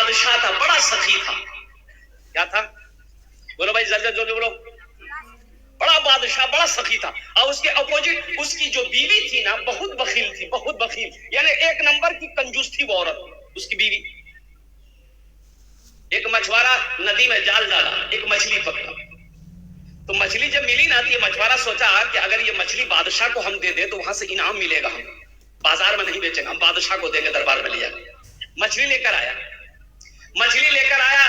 بادشاہ تھا، بڑا سخی تھا. کیا تھا؟ بولو بھائی جلدی جلدی بولو. بڑا بادشاہ، بڑا سخی تھا. اور اس کے اپوزٹ اس کی جو بیوی تھی نا بہت بخیل تھی، بہت بخیل، یعنی ایک نمبر کی کنجوس تھی وہ عورت. اس کی بیوی. ایک مچھوارا ندی میں جال ڈالا، ایک مچھلی پکڑا. تو مچھلی جب ملی نا تو یہ مچھوارا سوچا کہ اگر یہ مچھلی بادشاہ کو ہم دے دیں تو وہاں سے انعام ملے گا، ہم بازار میں نہیں بیچیں گے، ہم بادشاہ کو دیں گے، دربار میں لے جائیں گے. مچھلی لے کر آیا، مچھلی لے کر آیا،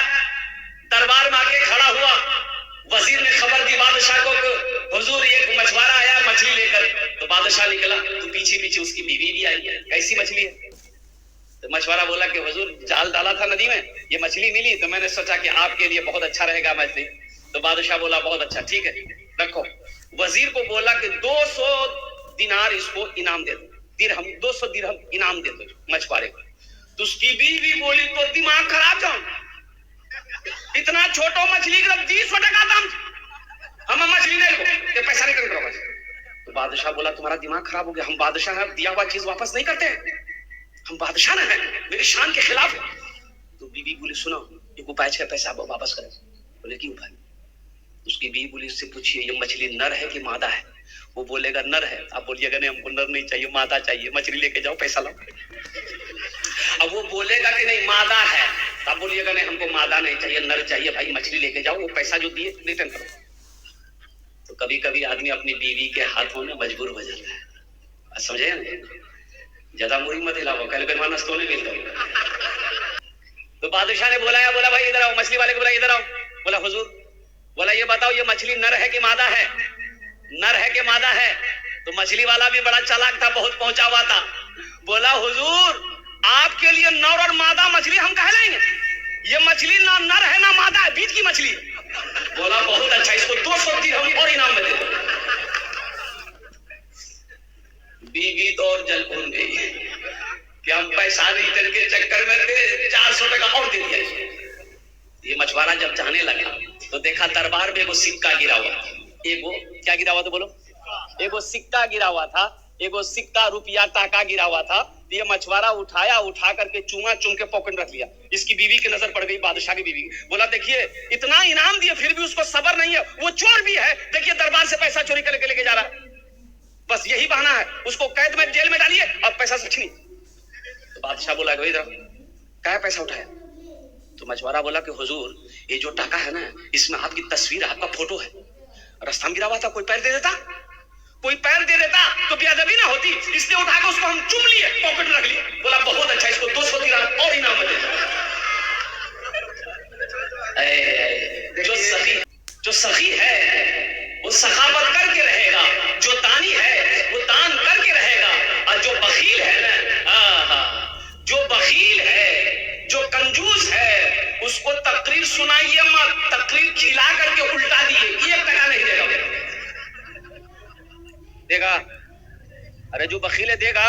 دربار میں آگے کھڑا ہوا. وزیر نے خبر دی بادشاہ کو کہ حضور ایک مچھوارا آیا مچھلی لے کر. تو بادشاہ نکلا تو پیچھے پیچھے اس کی بیوی بھی آئی. کیسی مچھلی ہے؟ تو مچھوارا بولا کہ حضور جال ڈالا تھا ندی میں، یہ مچھلی ملی تو میں نے سوچا کہ آپ کے لیے بہت اچھا رہے گا مچھلی. تو بادشاہ بولا بہت اچھا، ٹھیک ہے رکھو. وزیر کو بولا کہ 200 دینار اس کو انعام دے دو، درہم 200 درہم انعام دے دو مچھوارے کو. تو اس کی بیوی بولی تو دماغ خراب جاؤ، اتنا چھوٹو مچھلی کا 200 ٹکا دام، ہم مچھلی نہیں لو، یہ پیسہ نہیں کرو بس. تو بادشاہ بولا تمہارا دماغ خراب ہو گیا، ہم بادشاہ ہیں، دیا ہوا چیز واپس نہیں کرتے، ہم بادشاہ نہ ہیں، میری شان کے خلاف. تو بیوی بولی سنو یہ کو پیچ کا پیسہ آپ واپس کریں. بولے کیوں بھائی؟ اس کی بیوی بولی اس سے پوچھئے یہ مچھلی نر ہے کہ مادہ ہے؟ وہ بولے گا نر ہے. آپ بولیے گا نہیں ہم کو نر نہیں چاہیے، مادہ چاہیے، مچھلی لے کے جاؤ پیسہ لاؤ. اب وہ بولے گا کہ نہیں مادہ ہے، آپ بولیے گا نہیں ہم کو مادہ نہیں چاہیے، نر چاہیے، بھائی مچھلی لے کے جاؤ، وہ پیسہ جو دیے ریٹرن کرو. تو کبھی کبھی آدمی اپنی بیوی کے ہاتھوں میں مجبور ہو جاتا ہے، سمجھے نا؟ زیادہ موری مت ہلاؤ، کل پہ نستوں نہیں ملتا. تو بادشاہ نے بولا بھائی ادھر آؤ، مچھلی والے کو بولا ادھر آؤ. بولا حضور، بولا یہ بتاؤ یہ مچھلی نر ہے کہ مادہ ہے؟ نر ہے کہ مادہ ہے؟ تو مچھلی والا بھی بڑا چالاک تھا، بہت پہنچا ہوا تھا. بولا حضور آپ کے لیے نر اور مادہ مچھلی ہم کہلائیں گے؟ یہ مچھلی نہ نر ہے نہ مادہ ہے، بیچ کی مچھلی. بولا بہت اچھا، اس کو 200 درہم اور انعام میں دے دو. بیوی تو اور جل بھون گئی کہ ہم پیسہ ریٹرن کے چکر میں تھے، 400 ٹکا اور دے دیا. یہ مچھوارا جب جانے لگا تو دیکھا دربار میں ایک سکہ گرا ہوا تھا. ایک کیا گرا ہوا تھا بولو؟ ایک سکہ گرا ہوا تھا، ایک سکہ روپیہ ٹاکا گرا ہوا تھا. یہ مچھوارا اٹھا کر کے چوما چوم کے پاکٹ رکھ لیا. اس کی بیوی کی نظر پڑ گئی، بادشاہ کی بیوی. بولا دیکھیے اتنا انعام دیے پھر بھی اس کو صبر نہیں ہے، وہ چور بھی ہے، دیکھیے دربار سے پیسہ چوری کر کے لے کے جا رہا ہے، بس یہی بہانہ ہے، اس کو قید میں جیل میں ڈالیے اور پیسہ سے چھینی. تو بادشاہ بولا کہ ادھر کیا پیسہ اٹھایا؟ تو مچھوارا بولا کہ حضور یہ جو ٹاکا ہے نا اس میں آپ کی تصویر، آپ کا فوٹو ہے، رستہ میں گرا ہوا تھا، کوئی پیر دے دیتا، کوئی پیر دے دیتا تو بے ادبی نہ ہوتی، اس لیے اٹھا کے اس کو ہم چوم لیے، پاکٹ رکھ لیے. بولا بہت اچھا، اس کو 200 درہم اور انعام میں دے دو. جو سخی ہے وہ سخاوت کر کے رہے گا، جو دانی ہے وہ دان کر کے رہے گا. اور جو بخیل ہے نا، جو بخیل ہے، جو کنجوس ہے، اس کو تقریر سنائیے مت، تقریر کھلا کر کے الٹا دیے، 1 ٹکا نہیں دے گا. دے گا؟ ارے جو بخیل ہے دے گا.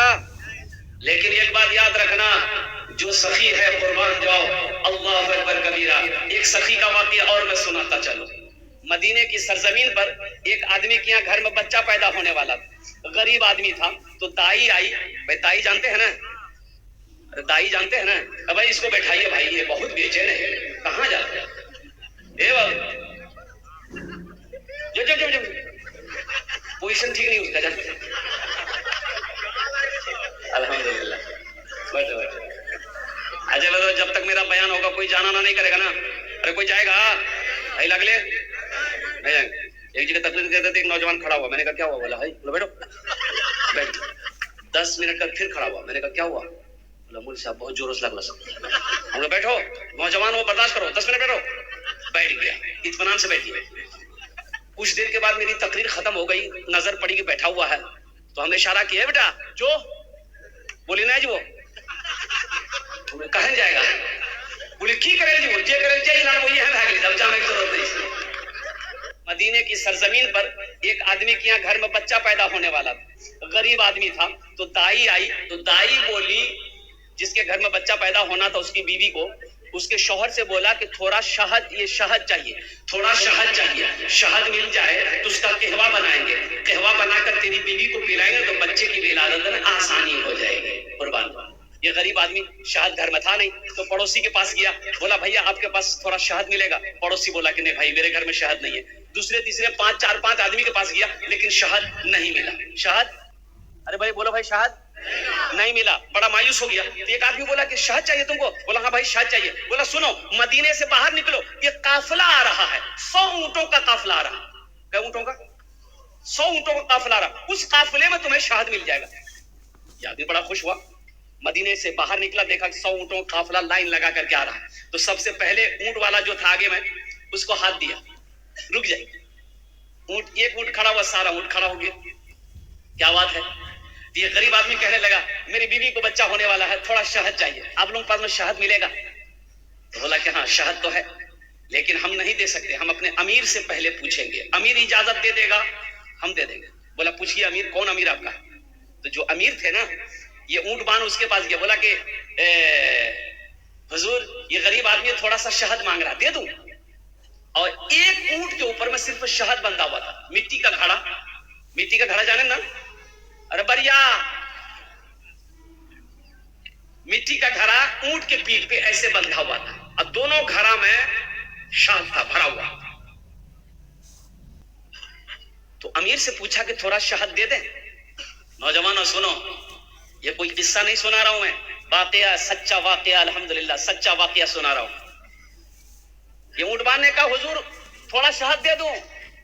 لیکن ایک بات یاد رکھنا، جو سخی ہے قربان جاؤ، اللہ اکبر کبیرہ. ایک سخی کا واقعہ اور میں سناتا چلو. مدینے کی سرزمین پر ایک آدمی کے یہاں گھر میں بچہ پیدا ہونے والا تھا، غریب آدمی تھا. تو دائی آئی، بھائی دائی جانتے ہیں نا، دائی جانتے ہیں نا، اب بھائی اس کو بیٹھائیے، بھائی یہ بہت بے چین ہے، کہاں جاتے ہیں اے بابا، جو پوزیشن ٹھیک نہیں اس کا، جانتے الحمدللہ. بیٹھو بیٹھو. اجے بتاؤ جب تک میرا بیان ہوگا کوئی جانا نہ نہیں کرے گا نا. ارے کوئی جائے گا بھائی لگ لے نہیں جائیں گے. ایک جگہ تقریر کرتے تھے، ایک نوجوان کھڑا ہوا، میں نے کہا کیا ہوا؟ بولا بھائی بولو بیٹھو. بیٹھ 10 منٹ تک پھر کھڑا ہوا، میں نے کہا کیا ہوا؟ بولا مول صاحب بہت زور سے لگ رہا. ہم لوگ بیٹھو، نوجوان ہو برداشت کرو، 10 منٹ بیٹھو. بیٹھ گیا، اطمینان سے بیٹھیے. کچھ دیر کے بعد میری تقریر ختم ہو گئی، نظر پڑی کہ بیٹھا ہوا ہے، تو ہم نے اشارہ کیا بیٹا جو بولی نہیں جی وہ کہاں جائے گا، بولی کی کرے جی وہ جے کرے جے جناب وہ یہ ہے بھاگ جب جانے کی ضرورت نہیں. مدینے کی سرزمین پر ایک آدمی کے یہاں گھر میں بچہ پیدا ہونے والا تھا، غریب آدمی تھا. تو دائی آئی، تو دائی بولی، جس کے گھر میں بچہ پیدا ہونا تھا اس کی بیوی کو، اس کے شوہر سے بولا کہ تھوڑا شہد، یہ شہد چاہیے، تھوڑا شہد چاہیے، شہد مل جائے تو اس کا قہوہ بنائیں گے، قہوہ بنا کر تیری بیوی کو پلائیں گے تو بچے کی ولادت میں آسانی ہو جائے گی. قربان. یہ غریب آدمی شہد گھر میں تھا نہیں تو پڑوسی کے پاس گیا, بولا بھیا آپ کے پاس تھوڑا شہد ملے گا؟ پڑوسی بولا کہ نہیں بھائی میرے گھر میں شہد نہیں ہے. دوسرے تیسرے چار پانچ آدمی کے پاس گیا لیکن شہد نہیں ملا. شہد, ارے بھائی بولو بھائی شہد نہیں ملا. بڑا مایوس ہو گیا. ایک آدمی بولا کہ شہد چاہیے تم کو؟ بولا ہاں بھائی شہد چاہیے. بولا سنو مدینے سے باہر نکلو, یہ قافلہ آ رہا ہے, 100 اونٹوں کا قافلہ آ رہا ہے. کیا اونٹوں کا؟ 100 اونٹوں کا قافلہ آ رہا, اس قافلے میں تمہیں شہد مل جائے گا. یہ آدمی بڑا خوش ہوا, مدینے سے باہر نکلا, دیکھا کہ 100 اونٹوں کا قافلہ لائن لگا کر کے آ رہا ہے. تو سب سے پہلے اونٹ والا جو تھا آگے میں, اس کو ہاتھ دیا, رک جائے. اونٹ, ایک اونٹ کھڑا ہوا, سارا اونٹ کھڑا ہو گیا. کیا بات ہے؟ یہ غریب آدمی کہنے لگا میری بیوی کو بچہ ہونے والا ہے, تھوڑا شہد چاہیے, آپ لوگوں کے پاس میں شہد ملے گا؟ تو بولا کہ ہاں شہد تو ہے لیکن ہم نہیں دے سکتے, ہم اپنے امیر سے پہلے پوچھیں گے, امیر اجازت دے دے گا ہم دے دیں گے. بولا پوچھیے امیر, کون امیر آپ کا؟ تو جو امیر تھے نا, یہ اونٹ بان اس کے پاس گیا, بولا کہ حضور یہ غریب آدمی تھوڑا سا شہد مانگ رہا, دے دوں؟ اور ایک اونٹ کے اوپر میں صرف شہد بندھا ہوا تھا, مٹی کا گھڑا. مٹی کا گھڑا جانے نا, ارے بڑھیا, مٹی کا گھڑا اونٹ کے پیٹھ پہ ایسے بندھا ہوا تھا, اور دونوں گھڑا میں شہد تھا بھرا ہوا. تو امیر سے پوچھا کہ تھوڑا شہد دے دیں. نوجوانوں سنو, یہ کوئی قصہ نہیں سنا رہا ہوں میں, واقعہ, سچا واقعہ, الحمدللہ سچا واقعہ سنا رہا ہوں. یہ اونٹبان نے کہا حضور تھوڑا شہد دے دوں؟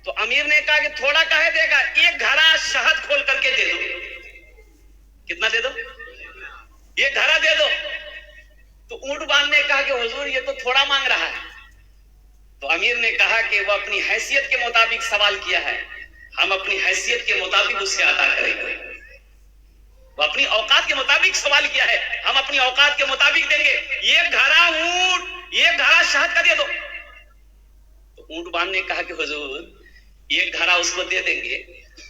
تو امیر نے کہا کہ تھوڑا کہے دے گا, ایک گھڑا شہد کھول کر کے دے دو. کتنا دے دو؟ ایک گھڑا دے دو. تو اونٹبان نے کہا کہ حضور یہ تو تھوڑا مانگ رہا ہے. تو امیر نے کہا کہ وہ اپنی حیثیت کے مطابق سوال کیا ہے, ہم اپنی حیثیت کے مطابق اس سے عطا کریں گے. وہ اپنی اوقات کے مطابق سوال کیا ہے, ہم اپنی اوقات کے مطابق دیں گے. ایک گھڑا اونٹ, ایک گھڑا شہد کا دے دو. تو اونٹبان نے کہا کہ حضور ایک گھڑا اس کو دے دیں گے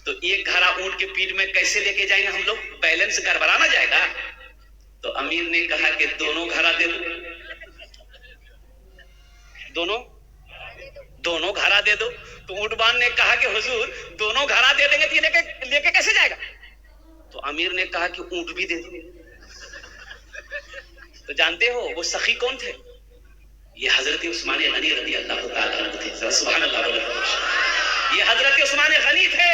تو ایک گھڑا اونٹ کے پیٹ میں کیسے لے کے جائیں گے ہم لوگ, بیلنس گڑبڑا نہ جائے گا. تو امیر نے کہا کہ دونوں گھڑا دے دو. دونوں گھڑا دے دو. تو اونٹبان نے کہا کہ حضور دونوں گھڑا دے دیں گے تو یہ لے کے کیسے جائے گا؟ تو امیر نے کہا کہ اونٹ بھی دے دو. تو جانتے ہو وہ سخی کون تھے؟ یہ حضرت عثمان غنی رضی اللہ تعالیٰ عنہ تھے. سبحان اللہ. یہ حضرت عثمان غنی تھے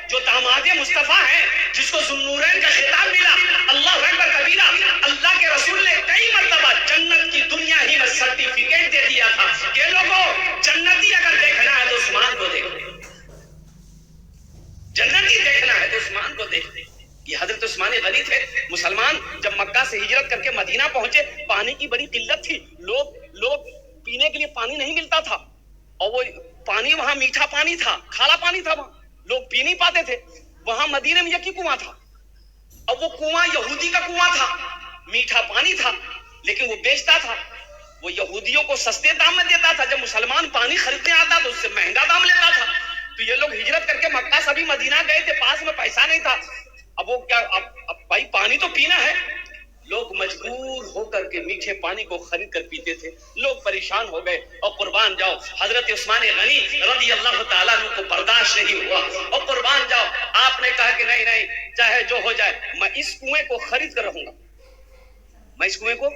جو داماد مصطفیٰ ہیں, جس کو ذوالنورین کا خطاب ملا. اللہ اکبر کبیرہ, اللہ کے رسول نے کئی مرتبہ جنت کی دنیا ہی میں سرٹیفکیٹ دے دیا تھا کہ لوگوں جنتی اگر دیکھنا ہے تو عثمان کو دیکھو, جنتی دیکھنا ہے تو عثمان کو دیکھو. یہ حضرت عثمان غنی تھے. مسلمان جب مکہ سے ہجرت کر کے مدینہ پہنچے, پانی کی بڑی قلت تھی, لوگ پینے کے لیے پانی نہیں ملتا تھا, اور وہ پانی وہاں میٹھا پانی تھا, کھارا پانی تھا, وہاں لوگ پی نہیں پاتے تھے. وہاں مدینے میں یکی کنواں تھا, اور وہ کنواں یہودی کا کنواں تھا, میٹھا پانی تھا لیکن وہ بیچتا تھا. وہ یہودیوں کو سستے دام میں دیتا تھا, جب مسلمان پانی خریدنے آتا تو اس سے مہنگا دام لیتا تھا. تو یہ لوگ ہجرت کر کے مکہ سے بھی مدینہ گئے تھے, پاس میں پیسہ نہیں تھا. اب وہ کیا, اب بھائی پانی تو پینا ہے, لوگ مجبور ہو کر کے میٹھے پانی کو خرید کر پیتے تھے. لوگ پریشان ہو گئے, اور قربان جاؤ حضرت عثمان غنی رضی اللہ تعالیٰ عنہ کو برداشت نہیں ہوا, اور قربان جاؤ آپ نے کہا کہ نہیں چاہے جو ہو جائے میں اس کنویں کو خرید کر رہوں گا, میں اس کنویں کو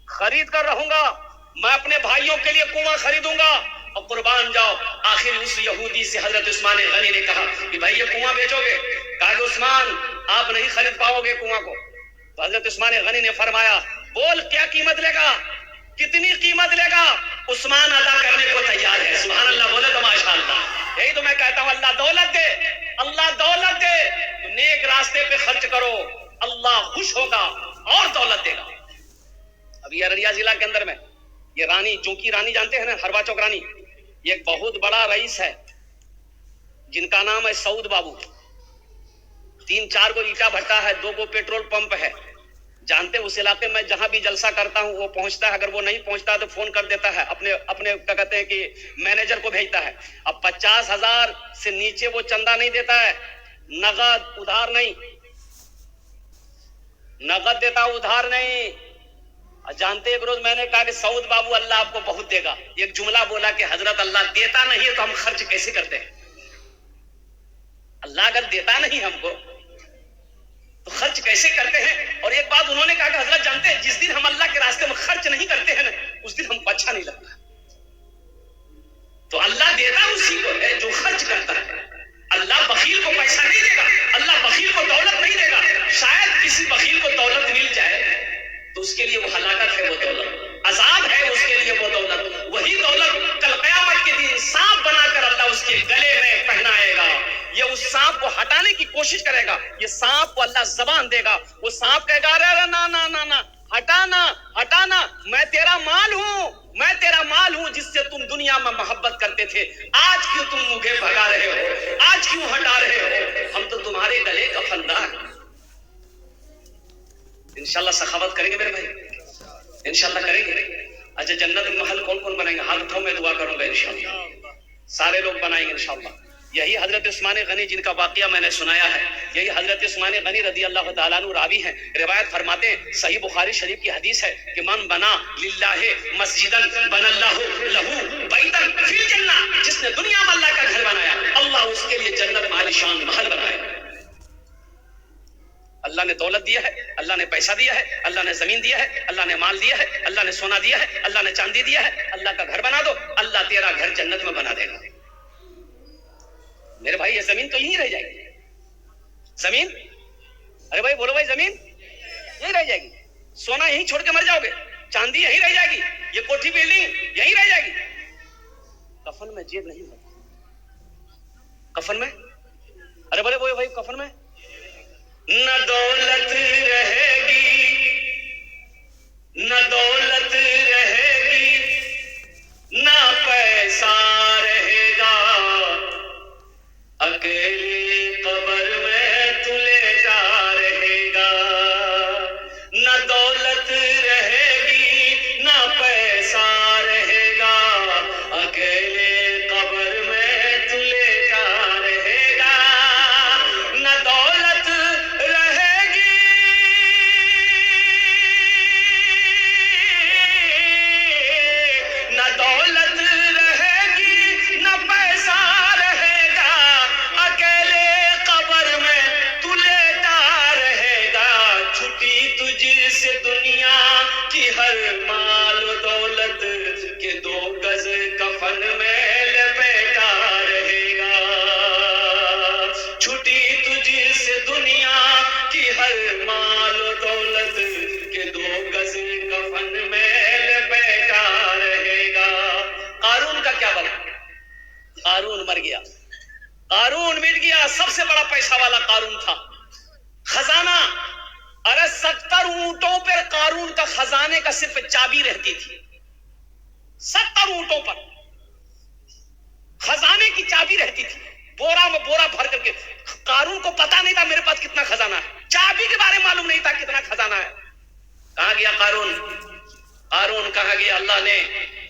خرید کر رہوں گا, میں اپنے بھائیوں کے لیے کنواں خریدوں گا. اور قربان جاؤ آخر اس یہودی سے حضرت عثمان غنی نے کہا کہ بھائی یہ کنواں بیچو گے؟ کہا کہ عثمان آپ نہیں خرید پاؤ گے کنواں کو. تو حضرت عثمان غنی نے فرمایا بول کیا قیمت لے گا, کتنی قیمت لے گا؟ عثمان ادا کرنے کو تیار ہے. سبحان اللہ بولے تو ماشاءاللہ. یہی تو میں کہتا ہوں اللہ دولت دے, اللہ دولت دے, تو نیک راستے پہ خرچ کرو, اللہ خوش ہوگا اور دولت دے گا. اب یہ ارریہ ضلع کے اندر میں یہ رانی, چونکی رانی جانتے ہیں نا, ہروا چوک رانی, یہ ایک بہت بڑا رئیس ہے جن کا نام ہے سعود بابو. 3-4 کو اینٹا بھٹا ہے, 2 کو پیٹرول پمپ ہے. جانتے اس علاقے میں جہاں بھی جلسہ کرتا ہوں وہ پہنچتا ہے, اگر وہ نہیں پہنچتا تو فون کر دیتا ہے اپنے کیا کہتے ہیں کہ مینیجر کو بھیجتا ہے. اب 50,000 سے نیچے وہ چندہ نہیں دیتا ہے, نقد ادھار نہیں, نقد دیتا ادھار نہیں. جانتے ایک روز میں نے کہا کہ سعود بابو اللہ آپ کو بہت دے گا. ایک جملہ بولا کہ حضرت اللہ دیتا نہیں ہے تو ہم خرچ کیسے کرتے ہیں؟ اللہ اگر دیتا نہیں ہم کو تو خرچ کیسے کرتے ہیں؟ اور ایک بات انہوں نے کہا کہ حضرت جانتے ہیں جس دن ہم اللہ کے راستے میں خرچ نہیں کرتے ہیں نا اس دن ہم کو اچھا نہیں لگتا. تو اللہ دیتا اسی کو ہے جو خرچ کرتا ہے. اللہ بخیل کو پیسہ نہیں دے گا, اللہ بخیل کو دولت نہیں دے گا. شاید کسی بخیل کو دولت مل جائے تو اس کے لیے وہ ہلاکت ہے, وہ دولت عذاب ہے اس کے لیے. وہ دولت, وہی دولت کل قیامت کے دن سانپ بنا کر اللہ اس کے گلے میں پہنائے گا. یہ اس سانپ کو ہٹانے کی کوشش کرے گا, یہ سانپ کو اللہ زبان دے گا. وہ سانپ کہے گا ارے نا نا نا نا ہٹانا ہٹانا, میں تیرا مال ہوں, میں تیرا مال ہوں جس سے تم دنیا میں محبت کرتے تھے. آج کیوں تم مجھے بھگا رہے ہو, آج کیوں ہٹا رہے ہو؟ ہم تو تمہارے گلے کا فندار. انشاءاللہ سخاوت کریں گے میرے بھائی, انشاءاللہ کریں گے. اچھا جنت محل کون کون بنائیں گے؟ ہاتھ اٹھاؤ, میں دعا کروں گا انشاءاللہ. سارے لوگ بنائیں گے انشاءاللہ. یہی حضرت عثمان غنی جن کا واقعہ میں نے سنایا ہے, یہی حضرت عثمان غنی رضی اللہ تعالیٰ عنہ راوی ہیں. روایت فرماتے ہیں, صحیح بخاری شریف کی حدیث ہے کہ من بنا للہ مسجدن بن اللہ لہو بیتن فی الجنہ, جس نے دنیا میں اللہ کا گھر بنایا اللہ اس کے لیے جنت میں عالیشان محل بنائے. اللہ نے دولت دیا ہے, اللہ نے پیسہ دیا ہے, اللہ نے زمین دیا ہے, اللہ نے مال دیا ہے, اللہ نے سونا دیا ہے, اللہ نے چاندی دیا ہے. اللہ کا گھر بنا دو, اللہ تیرا گھر جنت میں بنا دے گا. میرے بھائی یہ زمین تو یہیں رہ جائے گی, زمین, ارے بھائی بولو بھائی, زمین یہیں رہ جائے گی. سونا یہیں چھوڑ کے مر جاؤ گے, چاندی یہیں رہ جائے گی, یہ کوٹھی بلڈنگ یہیں رہ جائے گی. کفن میں جیب نہیں ہوتا, کفن میں, ارے بولے بھائی کفن میں نہ دولت رہے گی, نہ دولت رہے گی, نہ پیسہ رہے گا, اکیلی قبر میں تو لیٹا رہے گا. نہ دولت رہے گی, نہ پیسہ رہے گا, اکیلے قبر میں تو لیٹا رہے گا. نہ دولت رہے گی, نہ دولت رہے گی, نہ پیسہ رہے گا, اکیلے قبر میں تو لیٹا رہے گا. چھٹی تجھ سے دنیا کی ہر مال و دولت کے 2 گز کفن میں لپیٹا رہے گا. چھٹی تجھ سے دنیا کی ہر مال و دولت کے 2 گز کفن میں لپیٹا رہے گا. قارون کا کیا بنا؟ قارون مر گیا, قارون مٹ گیا. سب سے بڑا پیسہ والا قارون تھا, خزانہ, ارے 70 اونٹوں پر قارون کا خزانے کا صرف چابی رہتی تھی. 70 اونٹوں پر خزانے کی چابی رہتی تھی, بورا میں بورا بھر کر کے. قارون کو پتا نہیں تھا میرے پاس کتنا خزانہ ہے, چابی کے بارے معلوم نہیں تھا کتنا خزانہ ہے. کہاں گیا قارون؟ قارون کہاں گیا؟ اللہ نے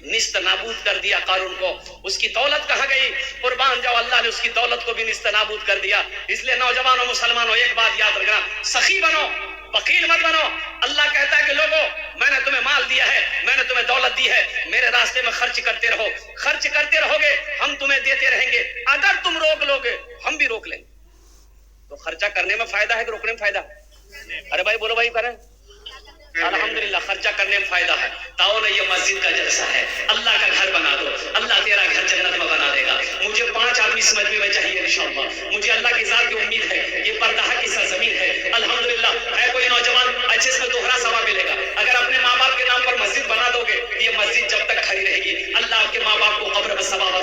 نست نابود کر دیا قارون کو. اس کی دولت کہاں گئی؟ قربان جاؤ, اللہ نے اس کی دولت کو بھی نست نابود کر دیا. اس لیے نوجوانوں مسلمانوں ایک بات یاد رکھنا, سخی بنو, بخیل مت بنو. اللہ کہتا ہے کہ لوگوں میں نے تمہیں مال دیا ہے, میں نے تمہیں دولت دی ہے, میرے راستے میں خرچ کرتے رہو. خرچ کرتے رہو گے ہم تمہیں دیتے رہیں گے. اگر تم روک لو گے ہم بھی روک لیں گے. تو خرچہ کرنے میں فائدہ ہے کہ روکنے میں فائدہ ہے؟ ارے بھائی بولو بھائی, کریں الحمدللہ خرچہ کرنے میں فائدہ ہے. تعاون یہ مسجد کا جلسہ ہے, اللہ کا گھر بنا دو, اللہ تیرا گھر جنت میں بنا دے گا. مجھے 5 آدمی اس مجمع میں چاہیے انشاءاللہ. مجھے اللہ کی ذات کی امید ہے, یہ پردہ کی سرزمین ہے. الحمدللہ ہے کوئی نوجوان اچھے اس میں دوہرا ثواب ملے گا. اگر اپنے ماں باپ کے نام پر مسجد بنا دو گے, یہ مسجد جب تک کھڑی رہے گی اللہ آپ کے ماں باپ کو قبر میں ثواب